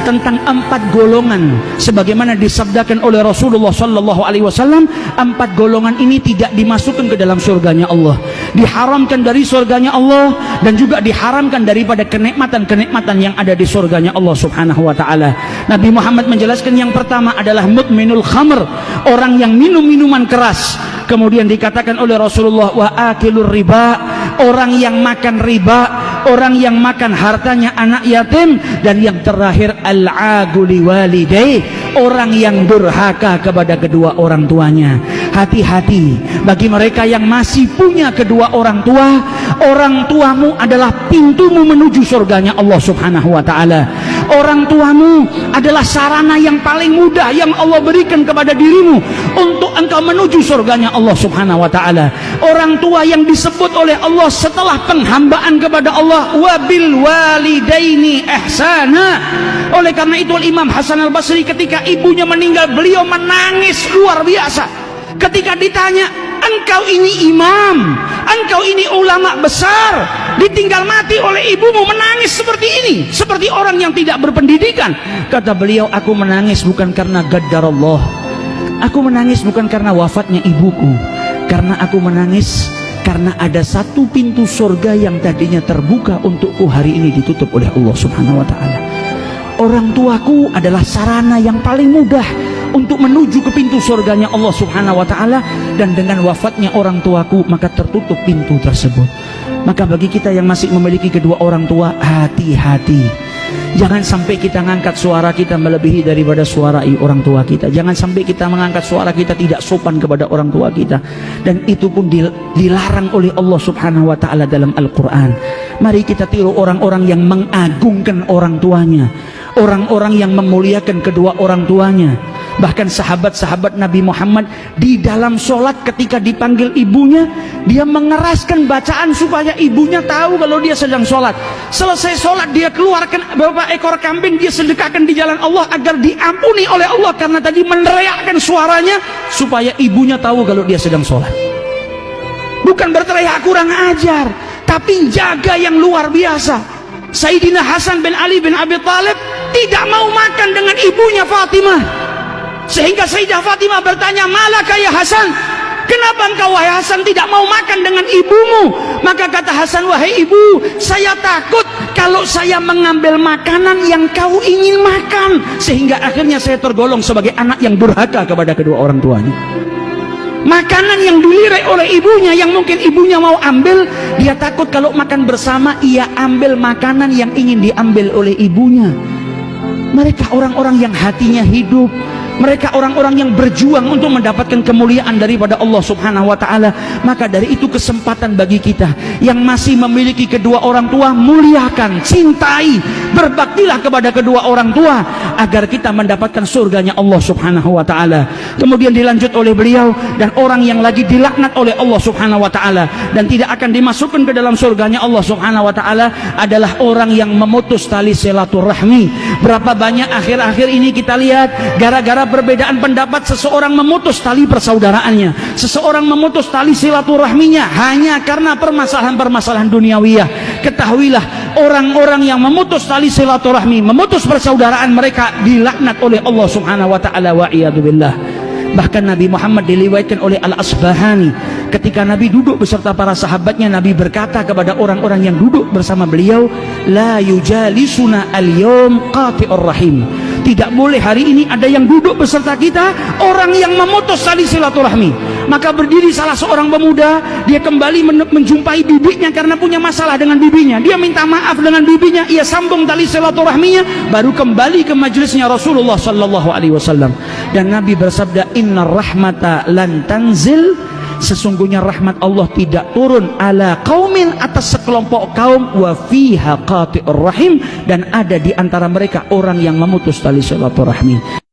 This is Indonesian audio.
tentang 4 golongan sebagaimana disabdakan oleh Rasulullah sallallahu alaihi wasallam. 4 golongan ini tidak dimasukkan ke dalam surganya Allah, diharamkan dari surganya Allah, dan juga diharamkan daripada kenikmatan-kenikmatan yang ada di surganya Allah subhanahu wa ta'ala. Nabi Muhammad menjelaskan yang pertama adalah mudminul khamr, orang yang minum minuman keras. Kemudian dikatakan oleh Rasulullah wa akilur riba, orang yang makan riba, orang yang makan hartanya anak yatim. Dan yang terakhir al-aguli walidai, orang yang durhaka kepada kedua orang tuanya. Hati-hati bagi mereka yang masih punya kedua orang tua. Orang tuamu adalah pintumu menuju surganya Allah subhanahu wa ta'ala. Orang tuamu adalah sarana yang paling mudah yang Allah berikan kepada dirimu untuk engkau menuju surganya Allah subhanahu wa ta'ala. Orang tua yang disebut oleh Allah setelah penghambaan kepada Allah, wabil walidaini ihsana. Oleh karena itu Imam Hasan al-Basri ketika ibunya meninggal, beliau menangis luar biasa ketika ditanya, engkau ini imam, engkau ini ulama besar, ditinggal mati oleh ibumu, menangis seperti ini, seperti orang yang tidak berpendidikan. Kata beliau, aku menangis bukan karena gaddarallah, aku menangis bukan karena wafatnya ibuku, karena aku menangis karena ada satu pintu surga yang tadinya terbuka untukku hari ini ditutup oleh Allah subhanahu wa ta'ala. Orang tuaku adalah sarana yang paling mudah untuk menuju ke pintu surganya Allah subhanahu wa ta'ala, dan dengan wafatnya orang tuaku maka tertutup pintu tersebut. Maka bagi kita yang masih memiliki kedua orang tua, hati-hati, jangan sampai kita mengangkat suara kita melebihi daripada suara orang tua kita. Jangan sampai kita mengangkat suara kita tidak sopan kepada orang tua kita, dan itu pun dilarang oleh Allah subhanahu wa ta'ala dalam Al-Quran. Mari kita tiru orang-orang yang mengagungkan orang tuanya, orang-orang yang memuliakan kedua orang tuanya. Bahkan sahabat-sahabat Nabi Muhammad di dalam sholat ketika dipanggil ibunya, dia mengeraskan bacaan supaya ibunya tahu kalau dia sedang sholat. Selesai sholat dia keluarkan beberapa ekor kambing, dia sedekahkan di jalan Allah agar diampuni oleh Allah, karena tadi meneriakkan suaranya supaya ibunya tahu kalau dia sedang sholat. Bukan berteriak kurang ajar, tapi jaga yang luar biasa. Sayyidina Hasan bin Ali bin Abi Thalib tidak mau makan dengan ibunya Fatimah, sehingga Sayyidah Fatimah bertanya, malaka ya Hasan, kenapa engkau wahai Hasan tidak mau makan dengan ibumu? Maka kata Hasan, wahai ibu, saya takut kalau saya mengambil makanan yang kau ingin makan, sehingga akhirnya saya tergolong sebagai anak yang durhaka kepada kedua orang tuanya. Makanan yang dilirik oleh ibunya, yang mungkin ibunya mau ambil, dia takut kalau makan bersama ia ambil makanan yang ingin diambil oleh ibunya. Mereka orang-orang yang hatinya hidup, mereka orang-orang yang berjuang untuk mendapatkan kemuliaan daripada Allah subhanahu wa ta'ala. Maka dari itu kesempatan bagi kita yang masih memiliki kedua orang tua, muliakan, cintai, berbaktilah kepada kedua orang tua agar kita mendapatkan surganya Allah subhanahu wa ta'ala. Kemudian dilanjut oleh beliau, dan orang yang lagi dilaknat oleh Allah subhanahu wa ta'ala dan tidak akan dimasukkan ke dalam surganya Allah subhanahu wa ta'ala adalah orang yang memutus tali silaturahmi. Berapa banyak akhir-akhir ini kita lihat, gara-gara perbedaan pendapat seseorang memutus tali persaudaraannya, seseorang memutus tali silaturahminya hanya karena permasalahan-permasalahan duniawiyah. Ketahuilah, orang-orang yang memutus tali silaturahmi, memutus persaudaraan, mereka dilaknat oleh Allah subhanahu wa ta'ala, wa iyadzubillah. Bahkan Nabi Muhammad diriwayatkan oleh Al-Asbahani, ketika Nabi duduk beserta para sahabatnya, Nabi berkata kepada orang-orang yang duduk bersama beliau, la yujalisuna al-yawm qati'ur rahim. Tidak boleh hari ini ada yang duduk beserta kita orang yang memutus tali silaturahmi. Maka berdiri salah seorang pemuda, dia kembali menjumpai bibinya karena punya masalah dengan bibinya. Dia minta maaf dengan bibinya, ia sambung tali silaturahminya, baru kembali ke majelisnya Rasulullah sallallahu alaihi wasallam. Dan Nabi bersabda, innar rahmata lan tanzil, sesungguhnya rahmat Allah tidak turun ala qaumin, atas sekelompok kaum, wa fiha qati'ur rahim, dan ada di antara mereka orang yang memutus tali silaturahmi.